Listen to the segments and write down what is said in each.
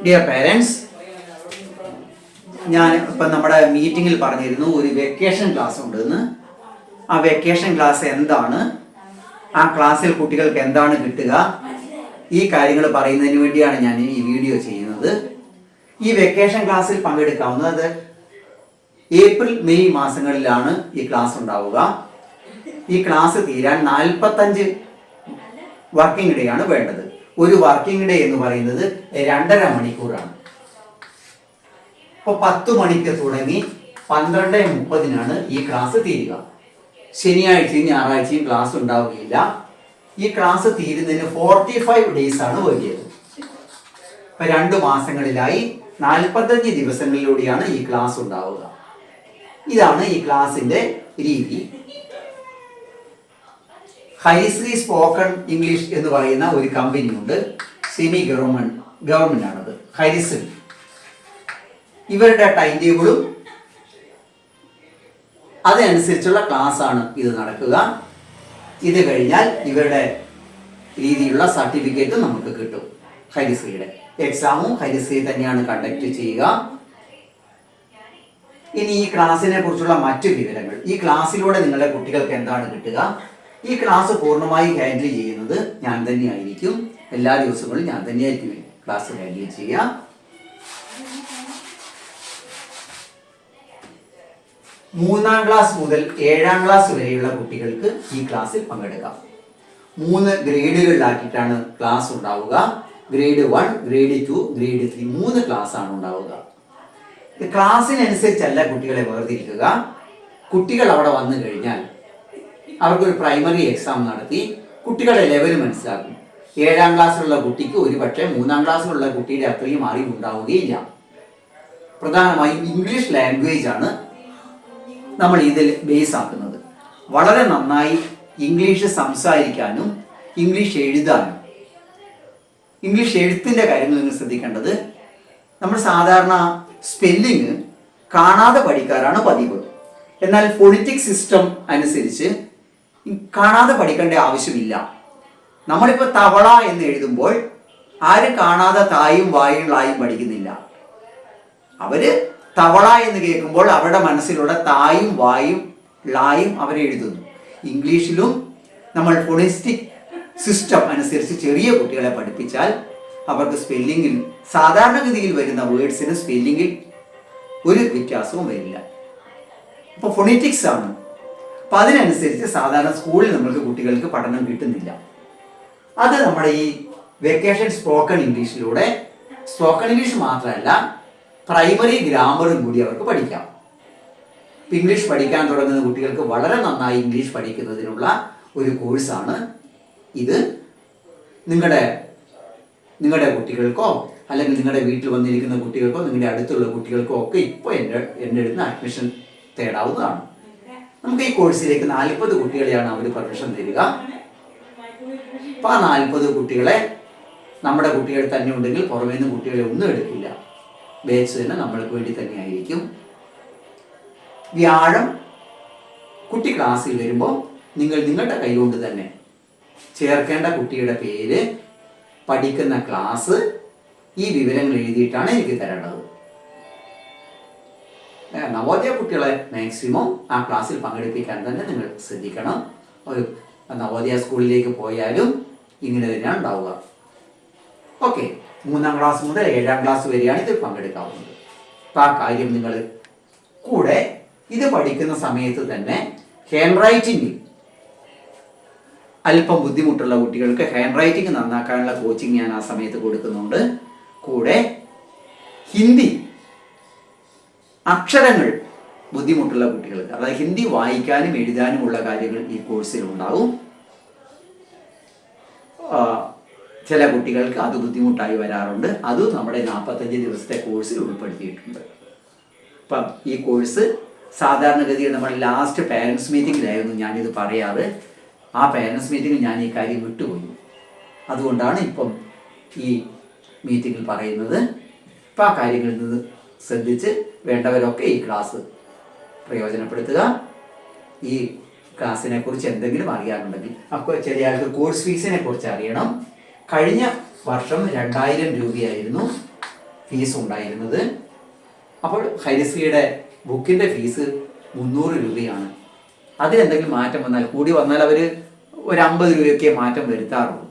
Dear parents, ഞാൻ ഇപ്പം നമ്മുടെ മീറ്റിങ്ങിൽ പറഞ്ഞിരുന്നു ഒരു വെക്കേഷൻ ക്ലാസ് ഉണ്ടെന്ന്. ആ വെക്കേഷൻ ക്ലാസ് എന്താണ്, ആ ക്ലാസ്സിൽ കുട്ടികൾക്ക് എന്താണ് കിട്ടുക, ഈ കാര്യങ്ങൾ പറയുന്നതിന് വേണ്ടിയാണ് ഞാൻ ഈ വീഡിയോ ചെയ്യുന്നത്. ഈ വെക്കേഷൻ ക്ലാസ്സിൽ പങ്കെടുക്കാവുന്നത് ഏപ്രിൽ മെയ് മാസങ്ങളിലാണ് ഈ ക്ലാസ് ഉണ്ടാവുക. ഈ ക്ലാസ് തീരാൻ 45 വർക്കിംഗ് ഡേ ആണ് വേണ്ടത്. ഒരു വർക്കിംഗ് ഡേ എന്ന് പറയുന്നത് 2.5 മണിക്കൂറാണ്. ഇപ്പോൾ 10 മണിക്ക് തുടങ്ങി 12:30 ഈ ക്ലാസ് തീരുക. ശനിയാഴ്ചയും ഞായറാഴ്ചയും ക്ലാസ് ഉണ്ടാവുകയില്ല. ഈ ക്ലാസ് തീരുന്നതിന് 45 ഡേയ്സ് ആണ് വേണ്ടിയത്. ഇപ്പം 2 മാസങ്ങളിലായി 45 ദിവസങ്ങളിലൂടെയാണ് ഈ ക്ലാസ് ഉണ്ടാവുക. ഇതാണ് ഈ ക്ലാസിന്റെ രീതി. ഹരിശ്രീ സ്പോക്കൺ ഇംഗ്ലീഷ് എന്ന് പറയുന്ന ഒരു കമ്പനിയുണ്ട്, സെമി ഗവൺമെന്റ് ആണത്, ഹരിശ്രീ. ഇവരുടെ ടൈം ടേബിളും അതനുസരിച്ചുള്ള ക്ലാസ് ആണ് ഇത് നടക്കുക. ഇത് കഴിഞ്ഞാൽ ഇവരുടെ രീതിയിലുള്ള സർട്ടിഫിക്കറ്റ് നമുക്ക് കിട്ടും. ഹരിശ്രീയുടെ എക്സാമും ഹരിശ്രീ തന്നെയാണ് കണ്ടക്ട് ചെയ്യുക. ഇനി ഈ ക്ലാസ്സിനെ കുറിച്ചുള്ള മറ്റു വിവരങ്ങൾ, ഈ ക്ലാസ്സിലൂടെ നിങ്ങളുടെ കുട്ടികൾക്ക് എന്താണ് കിട്ടുക, ഈ ക്ലാസ് പൂർണ്ണമായി ഹാൻഡിൽ ചെയ്യുന്നത് ഞാൻ തന്നെയായിരിക്കും. എല്ലാ ദിവസങ്ങളും ഞാൻ തന്നെയായിരിക്കും ക്ലാസ് ഹാൻഡിൽ ചെയ്യുക. മൂന്നാം ക്ലാസ് മുതൽ 7ാം ക്ലാസ് വരെയുള്ള കുട്ടികൾക്ക് ഈ ക്ലാസ്സിൽ പങ്കെടുക്കാം. 3 ഗ്രേഡുകളിലാക്കിയിട്ടാണ് ക്ലാസ് ഉണ്ടാവുക. ഗ്രേഡ് 1, ഗ്രേഡ് 2, ഗ്രേഡ് 3, 3 ക്ലാസ് ആണ് ഉണ്ടാവുക. ക്ലാസ്സിനനുസരിച്ചല്ല കുട്ടികളെ വേർതിരിക്കുക. കുട്ടികൾ അവിടെ വന്നു കഴിഞ്ഞാൽ അവർക്കൊരു പ്രൈമറി എക്സാം നടത്തി കുട്ടികളുടെ ലെവൽ മനസ്സിലാക്കും. 7ാം ക്ലാസ്സിലുള്ള കുട്ടിക്ക് ഒരുപക്ഷെ 3ാം ക്ലാസ്സിലുള്ള കുട്ടിയുടെ അത്രയും അറിവ് ഉണ്ടാവുകയില്ല. പ്രധാനമായും ഇംഗ്ലീഷ് ലാംഗ്വേജ് ആണ് നമ്മൾ ഇതിൽ ബേസ് ആക്കുന്നത്. വളരെ നന്നായി ഇംഗ്ലീഷ് സംസാരിക്കാനും ഇംഗ്ലീഷ് എഴുതാനും, ഇംഗ്ലീഷ് എഴുത്തിൻ്റെ കാര്യങ്ങൾ നിങ്ങൾ ശ്രദ്ധിക്കേണ്ടത്, നമ്മൾ സാധാരണ സ്പെല്ലിങ് കാണാതെ പഠിക്കാറാണ് പതിവ്. എന്നാൽ ഫോണിറ്റിക് സിസ്റ്റം അനുസരിച്ച് കാണാതെ പഠിക്കേണ്ട ആവശ്യമില്ല. നമ്മളിപ്പോൾ തവള എന്ന് എഴുതുമ്പോൾ ആരും കാണാതെ തായും വായും ലായും പഠിക്കുന്നില്ല. അവര് തവള എന്ന് കേൾക്കുമ്പോൾ അവരുടെ മനസ്സിലുള്ള തായും വായും ലായും അവരെഴുതുന്നു. ഇംഗ്ലീഷിലും നമ്മൾ ഫോണിസ്റ്റിക് സിസ്റ്റം അനുസരിച്ച് ചെറിയ കുട്ടികളെ പഠിപ്പിച്ചാൽ അവർക്ക് സ്പെല്ലിങ്ങിൽ, സാധാരണഗതിയിൽ വരുന്ന വേർഡ്സിന് സ്പെല്ലിങ്ങിൽ ഒരു വ്യത്യാസവും വരില്ല. അപ്പോൾ ഫോണിറ്റിക്സ് ആണ്. അപ്പം അതിനനുസരിച്ച് സാധാരണ സ്കൂളിൽ നമ്മൾക്ക് കുട്ടികൾക്ക് പഠനം കിട്ടുന്നില്ല. അത് നമ്മുടെ ഈ വെക്കേഷൻ സ്പോക്കൺ ഇംഗ്ലീഷിലൂടെ, സ്പോക്കൺ ഇംഗ്ലീഷ് മാത്രമല്ല പ്രൈമറി ഗ്രാമറും കൂടി അവർക്ക് പഠിക്കാം. ഇംഗ്ലീഷ് പഠിക്കാൻ തുടങ്ങുന്ന കുട്ടികൾക്ക് വളരെ നന്നായി ഇംഗ്ലീഷ് പഠിക്കുന്നതിനുള്ള ഒരു കോഴ്സാണ് ഇത്. നിങ്ങളുടെ കുട്ടികൾക്കോ അല്ലെങ്കിൽ നിങ്ങളുടെ വീട്ടിൽ വന്നിരിക്കുന്ന കുട്ടികൾക്കോ നിങ്ങളുടെ അടുത്തുള്ള കുട്ടികൾക്കോ ഒക്കെ ഇപ്പോൾ എൻ്റെ അടുത്ത് അഡ്മിഷൻ തേടാവുന്നതാണ്. നമുക്ക് ഈ കോഴ്സിലേക്ക് 40 കുട്ടികളെയാണ് അവർ പെർമിഷൻ തരിക. അപ്പോൾ ആ 40 കുട്ടികളെ നമ്മുടെ കുട്ടികൾ തന്നെ ഉണ്ടെങ്കിൽ പുറമേ നിന്ന് കുട്ടികളെ ഒന്നും എടുക്കില്ല. ബാച്ച് തന്നെ നമ്മൾക്ക് വേണ്ടി തന്നെയായിരിക്കും. വ്യാഴം കുട്ടി ക്ലാസ്സിൽ വരുമ്പോൾ നിങ്ങളുടെ കൈകൊണ്ട് തന്നെ ചേർക്കേണ്ട കുട്ടിയുടെ പേര്, പഠിക്കുന്ന ക്ലാസ്, ഈ വിവരങ്ങൾ എഴുതിയിട്ടാണ് എനിക്ക് തരേണ്ടത്. നവോദയ കുട്ടികളെ മാക്സിമം ആ ക്ലാസ്സിൽ പങ്കെടുപ്പിക്കാൻ തന്നെ നിങ്ങൾ ശ്രദ്ധിക്കണം. ഒരു നവോദയ സ്കൂളിലേക്ക് പോയാലും ഇങ്ങനെ തന്നെയാണ് ഉണ്ടാവുക. ഓക്കെ, 3ാം ക്ലാസ് മുതൽ 7ാം ക്ലാസ് വരെയാണ് ഇത് പങ്കെടുക്കാവുന്നത്. അപ്പം ആ കാര്യം നിങ്ങൾ കൂടെ ഇത് പഠിക്കുന്ന സമയത്ത് തന്നെ ഹാൻഡ് റൈറ്റിംഗ്, അല്പം ബുദ്ധിമുട്ടുള്ള കുട്ടികൾക്ക് ഹാൻഡ് റൈറ്റിംഗ് നന്നാക്കാനുള്ള കോച്ചിങ് ഞാൻ ആ സമയത്ത് കൊടുക്കുന്നുണ്ട്. കൂടെ ഹിന്ദി അക്ഷരങ്ങൾ ബുദ്ധിമുട്ടുള്ള കുട്ടികൾക്ക്, അതായത് ഹിന്ദി വായിക്കാനും എഴുതാനുമുള്ള കാര്യങ്ങൾ ഈ കോഴ്സിൽ ഉണ്ടാവും. ചില കുട്ടികൾക്ക് അത് ബുദ്ധിമുട്ടായി വരാറുണ്ട്. അതും നമ്മുടെ 45 ദിവസത്തെ കോഴ്സിൽ ഉൾപ്പെടുത്തിയിട്ടുണ്ട്. അപ്പം ഈ കോഴ്സ് സാധാരണഗതിയിൽ നമ്മൾ ലാസ്റ്റ് പാരൻസ് മീറ്റിങ്ങിലായിരുന്നു ഞാനിത് പറയാറ്. ആ പാരൻസ് മീറ്റിങ്ങിൽ ഞാൻ ഈ കാര്യം വിട്ടുപോയി. അതുകൊണ്ടാണ് ഇപ്പം ഈ മീറ്റിങ്ങിൽ പറയുന്നത്. അപ്പം ആ കാര്യങ്ങളിൽ നിന്ന് ശ്രദ്ധിച്ച് വേണ്ടവരൊക്കെ ഈ ക്ലാസ് പ്രയോജനപ്പെടുത്തുക. ഈ ക്ലാസ്സിനെ കുറിച്ച് എന്തെങ്കിലും അറിയാനുണ്ടെങ്കിൽ, അപ്പോൾ ചില ആൾക്ക് കോഴ്സ് ഫീസിനെ കുറിച്ച് അറിയണം. കഴിഞ്ഞ വർഷം 2000 രൂപയായിരുന്നു ഫീസ് ഉണ്ടായിരുന്നത്. അപ്പോൾ ഹരിശ്രീയുടെ ബുക്കിൻ്റെ ഫീസ് 300 രൂപയാണ്. അതിലെന്തെങ്കിലും മാറ്റം വന്നാൽ, കൂടി വന്നാൽ അവർ ഒരു 50 രൂപയൊക്കെ മാറ്റം വരുത്താറുള്ളൂ.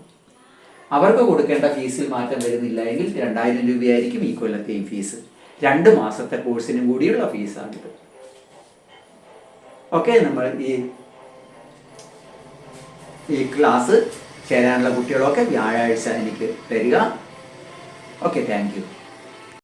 അവർക്ക് കൊടുക്കേണ്ട ഫീസിൽ മാറ്റം വരുന്നില്ല എങ്കിൽ 2000 രൂപയായിരിക്കും ഈ കൊല്ലത്തെയും ഫീസ്. 2 മാസത്തെ കോഴ്സിനും കൂടിയുള്ള ഫീസാണിത്. ഓക്കെ, നമ്മൾ ഈ ക്ലാസ് ചേരാനുള്ള കുട്ടികളൊക്കെ വ്യാഴാഴ്ച എനിക്ക് തരിക. Okay, thank you.